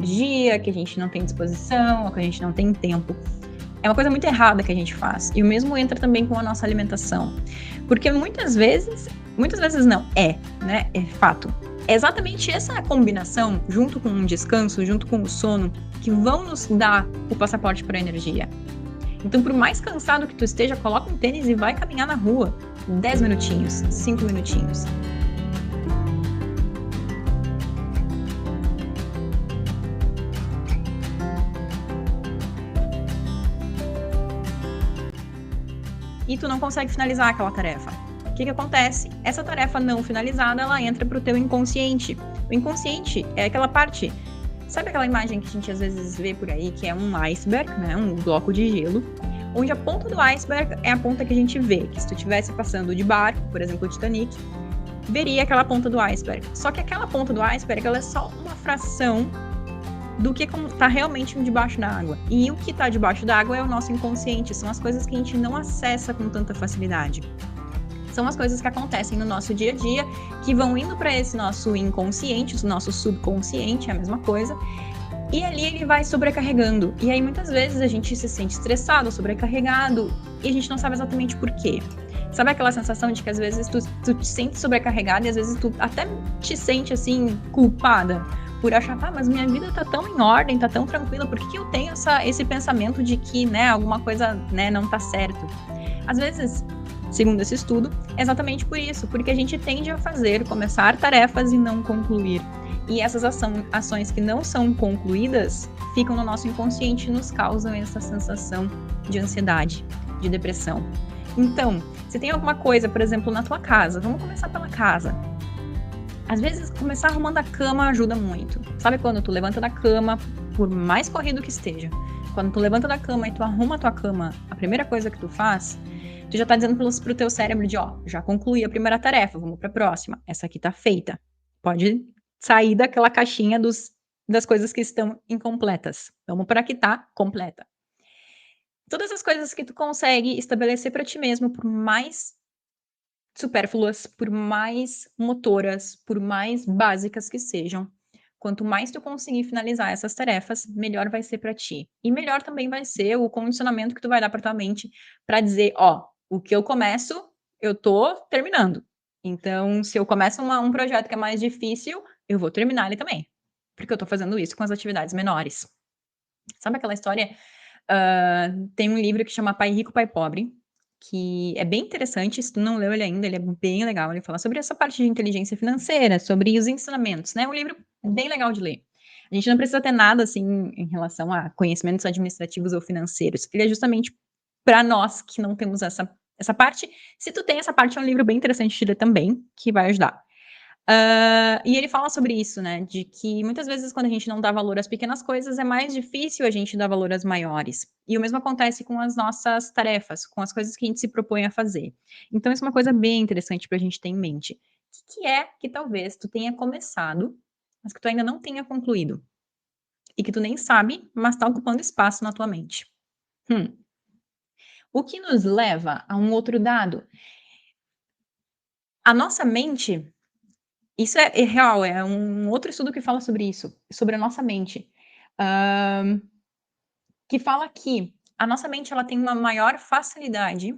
energia, que a gente não tem disposição, ou que a gente não tem tempo. É uma coisa muito errada que a gente faz. E o mesmo entra também com a nossa alimentação. Porque muitas vezes não, né? É fato. É exatamente essa combinação, junto com o descanso, junto com o sono, que vão nos dar o passaporte para a energia. Então, por mais cansado que tu esteja, coloca um tênis e vai caminhar na rua. 10 minutinhos, 5 minutinhos. E tu não consegue finalizar aquela tarefa. O que acontece? Essa tarefa não finalizada, ela entra pro teu inconsciente. O inconsciente é aquela parte... Sabe aquela imagem que a gente às vezes vê por aí, que é um iceberg, né? Um bloco de gelo, onde a ponta do iceberg é a ponta que a gente vê, que se tu estivesse passando de barco, por exemplo, o Titanic, veria aquela ponta do iceberg. Só que aquela ponta do iceberg, ela é só uma fração do que está realmente debaixo da água. E o que está debaixo da água é o nosso inconsciente, são as coisas que a gente não acessa com tanta facilidade. São as coisas que acontecem no nosso dia a dia, que vão indo para esse nosso inconsciente, o nosso subconsciente, é a mesma coisa, e ali ele vai sobrecarregando. E aí muitas vezes a gente se sente estressado, sobrecarregado, e a gente não sabe exatamente por quê. Sabe aquela sensação de que às vezes tu te sente sobrecarregada e às vezes tu até te sente assim, culpada por achar, mas minha vida tá tão em ordem, tá tão tranquila, por que eu tenho esse pensamento de que, né, alguma coisa, né, não tá certo? Às vezes, segundo esse estudo, é exatamente por isso, porque a gente tende a começar tarefas e não concluir. E essas ações que não são concluídas ficam no nosso inconsciente e nos causam essa sensação de ansiedade, de depressão. Então, se tem alguma coisa, por exemplo, na tua casa, vamos começar pela casa. Às vezes, começar arrumando a cama ajuda muito. Sabe quando tu levanta da cama, por mais corrido que esteja, quando tu levanta da cama e tu arruma a tua cama, a primeira coisa que tu faz, tu já tá dizendo pro teu cérebro de, já concluí a primeira tarefa, vamos pra próxima. Essa aqui tá feita. Pode sair daquela caixinha das coisas que estão incompletas. Vamos para a que tá completa. Todas as coisas que tu consegue estabelecer para ti mesmo, por mais supérfluas, por mais motoras, por mais básicas que sejam, quanto mais tu conseguir finalizar essas tarefas, melhor vai ser para ti. E melhor também vai ser o condicionamento que tu vai dar para tua mente para dizer, o que eu começo, eu tô terminando. Então, se eu começo um projeto que é mais difícil, eu vou terminar ele também. Porque eu tô fazendo isso com as atividades menores. Sabe aquela história? Tem um livro que chama Pai Rico, Pai Pobre, que é bem interessante, se tu não leu ele ainda, ele é bem legal, ele fala sobre essa parte de inteligência financeira, sobre os ensinamentos, né, um livro bem legal de ler. A gente não precisa ter nada, assim, em relação a conhecimentos administrativos ou financeiros, ele é justamente para nós que não temos essa parte. Se tu tem essa parte, é um livro bem interessante de ler também, que vai ajudar. E ele fala sobre isso, né, de que muitas vezes quando a gente não dá valor às pequenas coisas, é mais difícil a gente dar valor às maiores. E o mesmo acontece com as nossas tarefas, com as coisas que a gente se propõe a fazer. Então isso é uma coisa bem interessante para a gente ter em mente. O que é que talvez tu tenha começado, mas que tu ainda não tenha concluído? E que tu nem sabe, mas está ocupando espaço na tua mente. O que nos leva a um outro dado. A nossa mente... Isso é real, é um outro estudo que fala sobre isso, sobre a nossa mente. Que fala que a nossa mente, ela tem uma maior facilidade,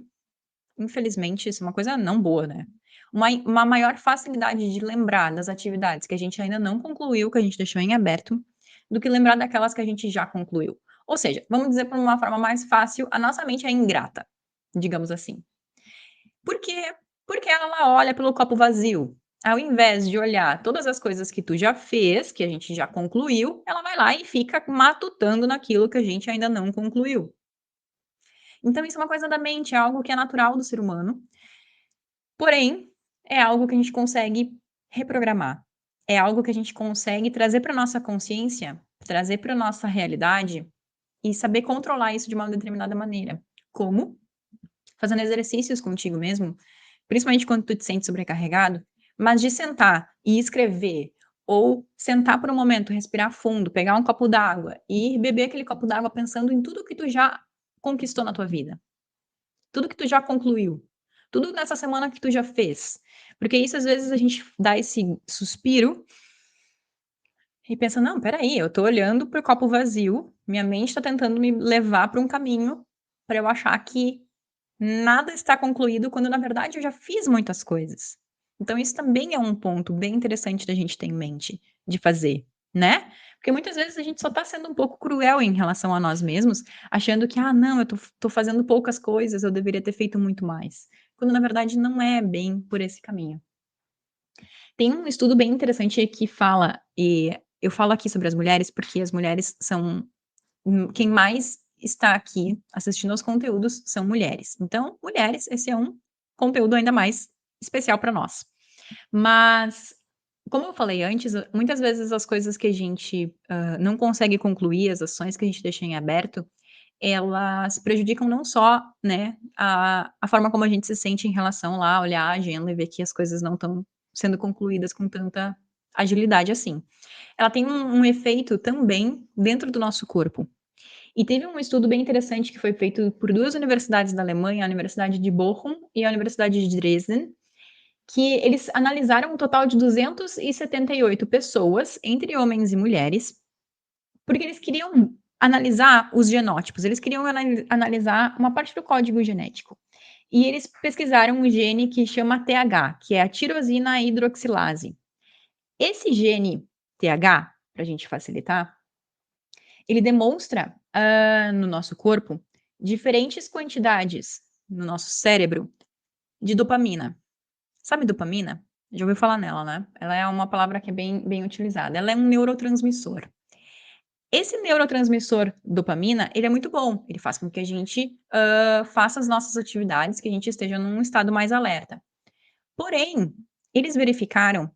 infelizmente, isso é uma coisa não boa, né? Uma maior facilidade de lembrar das atividades que a gente ainda não concluiu, que a gente deixou em aberto, do que lembrar daquelas que a gente já concluiu. Ou seja, vamos dizer por uma forma mais fácil, a nossa mente é ingrata, digamos assim. Por quê? Porque ela olha pelo copo vazio. Ao invés de olhar todas as coisas que tu já fez, que a gente já concluiu, ela vai lá e fica matutando naquilo que a gente ainda não concluiu. Então isso é uma coisa da mente, é algo que é natural do ser humano, porém, é algo que a gente consegue reprogramar. É algo que a gente consegue trazer para nossa consciência, trazer para nossa realidade e saber controlar isso de uma determinada maneira. Como? Fazendo exercícios contigo mesmo, principalmente quando tu te sente sobrecarregado, mas de sentar e escrever, ou sentar por um momento, respirar fundo, pegar um copo d'água e beber aquele copo d'água pensando em tudo que tu já conquistou na tua vida, tudo que tu já concluiu, tudo nessa semana que tu já fez. Porque isso, às vezes, a gente dá esse suspiro, E pensa: "Não, espera aí, eu tô olhando para o copo vazio, minha mente está tentando me levar para um caminho, para eu achar que nada está concluído, quando na verdade eu já fiz muitas coisas". Então isso também é um ponto bem interessante da gente ter em mente, de fazer, né. Porque muitas vezes a gente só tá sendo um pouco cruel em relação a nós mesmos, achando que: "Ah não, eu tô fazendo poucas coisas, eu deveria ter feito muito mais", quando na verdade não é bem por esse caminho. Tem um estudo bem interessante que fala, e eu falo aqui sobre as mulheres, porque as mulheres são, quem mais está aqui assistindo aos conteúdos são mulheres. Então, mulheres, esse é um conteúdo ainda mais especial para nós. Mas, como eu falei antes, muitas vezes as coisas que a gente, não consegue concluir, as ações que a gente deixa em aberto, elas prejudicam não só, né, a forma como a gente se sente em relação lá, olhar a agenda e ver que as coisas não estão sendo concluídas com tanta agilidade assim. Ela tem um efeito também dentro do nosso corpo. E teve um estudo bem interessante que foi feito por 2 universidades da Alemanha, a Universidade de Bochum e a Universidade de Dresden, que eles analisaram um total de 278 pessoas, entre homens e mulheres, porque eles queriam analisar os genótipos, eles queriam analisar uma parte do código genético. E eles pesquisaram um gene que chama TH, que é a tirosina hidroxilase. Esse gene TH, para a gente facilitar, ele demonstra, no nosso corpo, diferentes quantidades no nosso cérebro de dopamina. Sabe dopamina? Já ouviu falar nela, né? Ela é uma palavra que é bem utilizada. Ela é um neurotransmissor. Esse neurotransmissor dopamina, ele é muito bom. Ele faz com que a gente, faça as nossas atividades, que a gente esteja num estado mais alerta. Porém, eles verificaram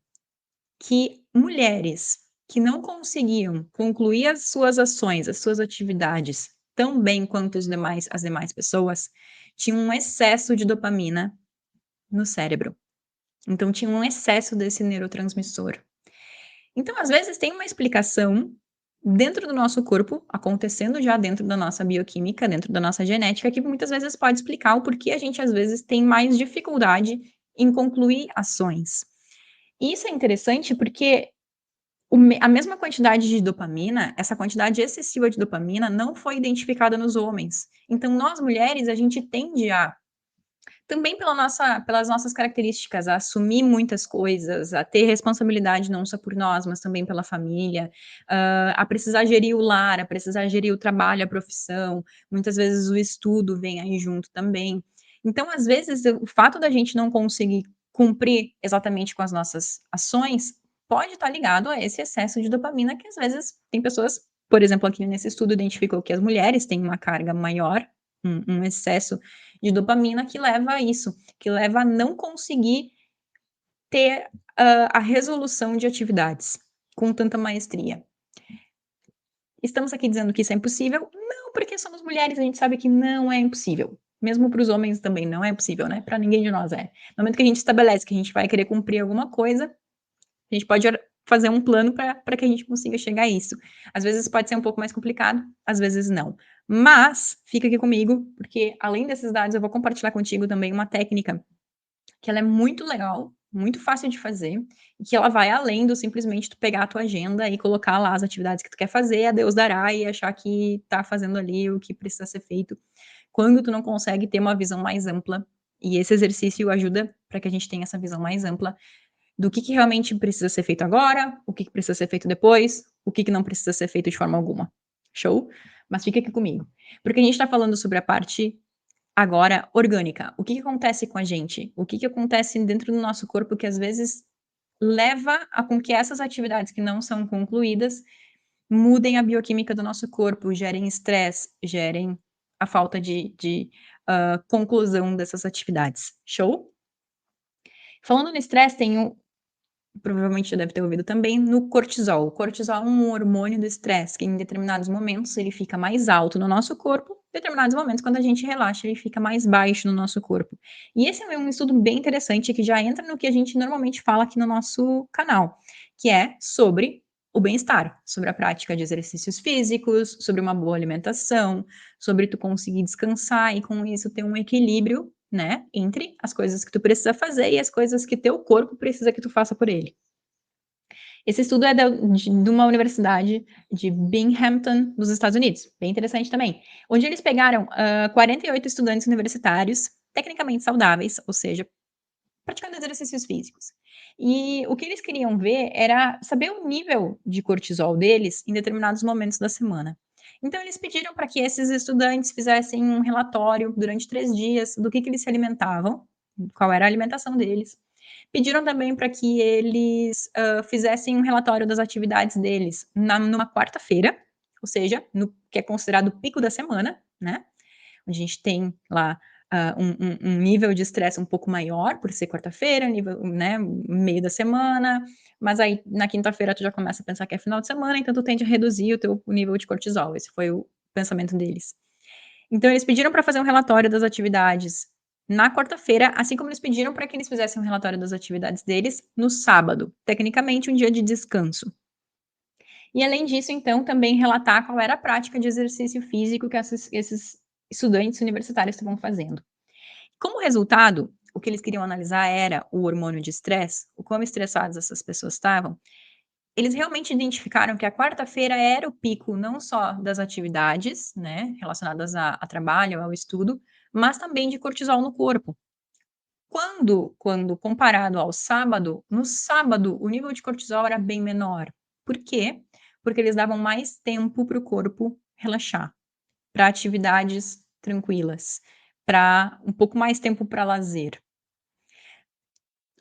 que mulheres que não conseguiam concluir as suas ações, as suas atividades tão bem quanto as demais pessoas, tinham um excesso de dopamina no cérebro. Então tinha um excesso desse neurotransmissor. Então, às vezes, tem uma explicação dentro do nosso corpo, acontecendo já dentro da nossa bioquímica, dentro da nossa genética, que muitas vezes pode explicar o porquê a gente, às vezes, tem mais dificuldade em concluir ações. E isso é interessante porque a mesma quantidade de dopamina, essa quantidade excessiva de dopamina, não foi identificada nos homens. Então, nós mulheres, a gente tende a, também pelas nossas características, a assumir muitas coisas, a ter responsabilidade não só por nós, mas também pela família, a precisar gerir o lar, a precisar gerir o trabalho, a profissão, muitas vezes o estudo vem aí junto também. Então, às vezes, o fato da gente não conseguir cumprir exatamente com as nossas ações, pode estar ligado a esse excesso de dopamina que às vezes tem pessoas, por exemplo, aqui nesse estudo identificou que as mulheres têm uma carga maior, um excesso de dopamina que leva a isso, que leva a não conseguir ter, a resolução de atividades com tanta maestria. Estamos aqui dizendo que isso é impossível? Não, porque somos mulheres, a gente sabe que não é impossível. Mesmo para os homens também não é impossível, né, para ninguém de nós é. No momento que a gente estabelece que a gente vai querer cumprir alguma coisa, a gente pode fazer um plano para que a gente consiga chegar a isso. Às vezes pode ser um pouco mais complicado, às vezes não. Mas fica aqui comigo, porque além desses dados eu vou compartilhar contigo também uma técnica que ela é muito legal, muito fácil de fazer, e que ela vai além do simplesmente tu pegar a tua agenda e colocar lá as atividades que tu quer fazer, a Deus dará, e achar que tá fazendo ali o que precisa ser feito, quando tu não consegue ter uma visão mais ampla. E esse exercício ajuda para que a gente tenha essa visão mais ampla do que realmente precisa ser feito agora, o que precisa ser feito depois, o que não precisa ser feito de forma alguma. Show? Mas fica aqui comigo. Porque a gente está falando sobre a parte agora orgânica. O que acontece com a gente? O que acontece dentro do nosso corpo que às vezes leva a com que essas atividades que não são concluídas mudem a bioquímica do nosso corpo, gerem estresse, gerem a falta de conclusão dessas atividades. Show? Falando no estresse, tem provavelmente já deve ter ouvido também, no cortisol. O cortisol é um hormônio do estresse, que em determinados momentos ele fica mais alto no nosso corpo, em determinados momentos, quando a gente relaxa, ele fica mais baixo no nosso corpo. E esse é um estudo bem interessante que já entra no que a gente normalmente fala aqui no nosso canal, que é sobre o bem-estar, sobre a prática de exercícios físicos, sobre uma boa alimentação, sobre tu conseguir descansar e com isso ter um equilíbrio, né, entre as coisas que tu precisa fazer e as coisas que teu corpo precisa que tu faça por ele. Esse estudo é de uma universidade de Binghamton, nos Estados Unidos, bem interessante também, onde eles pegaram 48 estudantes universitários, tecnicamente saudáveis, ou seja, praticando exercícios físicos. E o que eles queriam ver era saber o nível de cortisol deles em determinados momentos da semana. Então, eles pediram para que esses estudantes fizessem um relatório durante 3 dias do que eles se alimentavam, qual era a alimentação deles. Pediram também para que eles fizessem um relatório das atividades deles numa quarta-feira, ou seja, no que é considerado o pico da semana, né? Onde a gente tem lá um nível de estresse um pouco maior, por ser quarta-feira, nível, né, meio da semana, mas aí na quinta-feira tu já começa a pensar que é final de semana, então tu tende a reduzir o nível de cortisol. Esse foi o pensamento deles. Então eles pediram para fazer um relatório das atividades na quarta-feira, assim como eles pediram para que eles fizessem um relatório das atividades deles no sábado, tecnicamente um dia de descanso. E além disso, então, também relatar qual era a prática de exercício físico que esses estudantes universitários estavam fazendo. Como resultado, o que eles queriam analisar era o hormônio de estresse, o quão estressadas essas pessoas estavam. Eles realmente identificaram que a quarta-feira era o pico não só das atividades, né, relacionadas a trabalho, ao estudo, mas também de cortisol no corpo. Quando comparado ao sábado, no sábado o nível de cortisol era bem menor. Por quê? Porque eles davam mais tempo para o corpo relaxar, para atividades tranquilas, para um pouco mais tempo para lazer.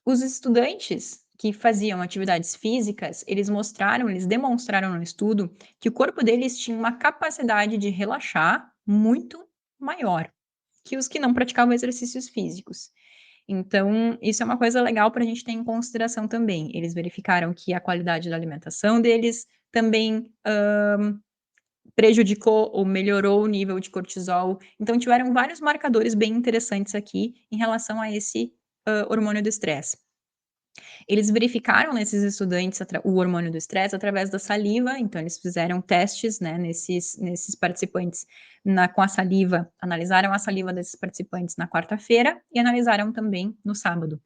Os estudantes que faziam atividades físicas, eles demonstraram no estudo que o corpo deles tinha uma capacidade de relaxar muito maior que os que não praticavam exercícios físicos. Então, isso é uma coisa legal para a gente ter em consideração também. Eles verificaram que a qualidade da alimentação deles também prejudicou ou melhorou o nível de cortisol. Então, tiveram vários marcadores bem interessantes aqui em relação a esse hormônio do estresse. Eles verificaram nesses estudantes o hormônio do estresse através da saliva, então eles fizeram testes, né, nesses participantes com a saliva, analisaram a saliva desses participantes na quarta-feira e analisaram também no sábado.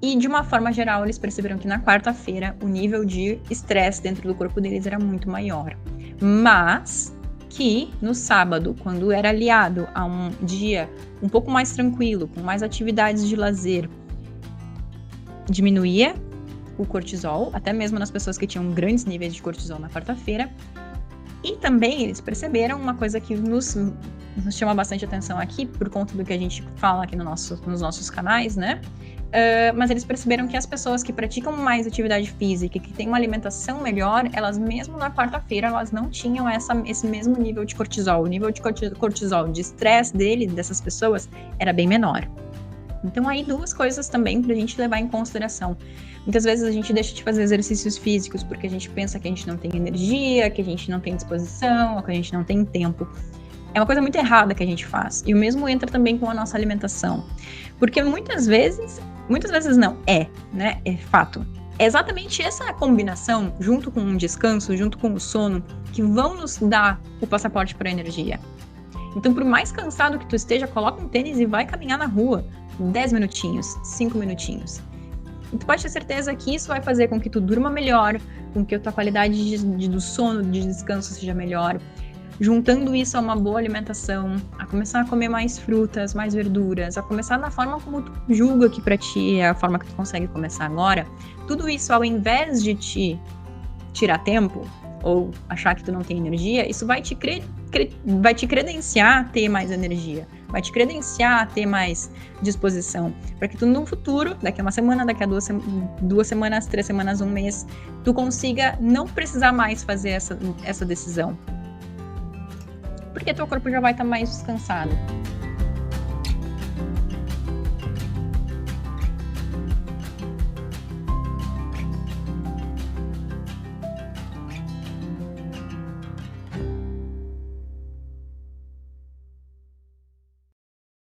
E, de uma forma geral, eles perceberam que na quarta-feira o nível de estresse dentro do corpo deles era muito maior. Mas que no sábado, quando era aliado a um dia um pouco mais tranquilo, com mais atividades de lazer, diminuía o cortisol, até mesmo nas pessoas que tinham grandes níveis de cortisol na quarta-feira. E também eles perceberam uma coisa que nos chama bastante atenção aqui, por conta do que a gente fala aqui nos nossos canais, né? Mas eles perceberam que as pessoas que praticam mais atividade física, que têm uma alimentação melhor, elas mesmo na quarta-feira, elas não tinham esse mesmo nível de cortisol. O nível de cortisol, de estresse dessas pessoas, era bem menor. Então, aí, duas coisas também para a gente levar em consideração. Muitas vezes a gente deixa de fazer exercícios físicos porque a gente pensa que a gente não tem energia, que a gente não tem disposição, ou que a gente não tem tempo. É uma coisa muito errada que a gente faz. E o mesmo entra também com a nossa alimentação. Porque muitas vezes não, né? É fato. É exatamente essa combinação, junto com um descanso, junto com o sono, que vão nos dar o passaporte para a energia. Então, por mais cansado que tu esteja, coloca um tênis e vai caminhar na rua. 10 minutinhos, 5 minutinhos. E tu pode ter certeza que isso vai fazer com que tu durma melhor, com que a tua qualidade do sono, de descanso seja melhor. Juntando isso a uma boa alimentação, a começar a comer mais frutas, mais verduras, a começar da forma como tu julga que pra ti é a forma que tu consegue começar agora. Tudo isso, ao invés de te tirar tempo, ou achar que tu não tem energia, isso vai te credenciar a ter mais energia, vai te credenciar a ter mais disposição, para que tu no futuro, daqui a uma semana, daqui a 2 semanas, 3 semanas, 1 mês, tu consiga não precisar mais fazer essa decisão. Porque teu corpo já vai estar mais descansado.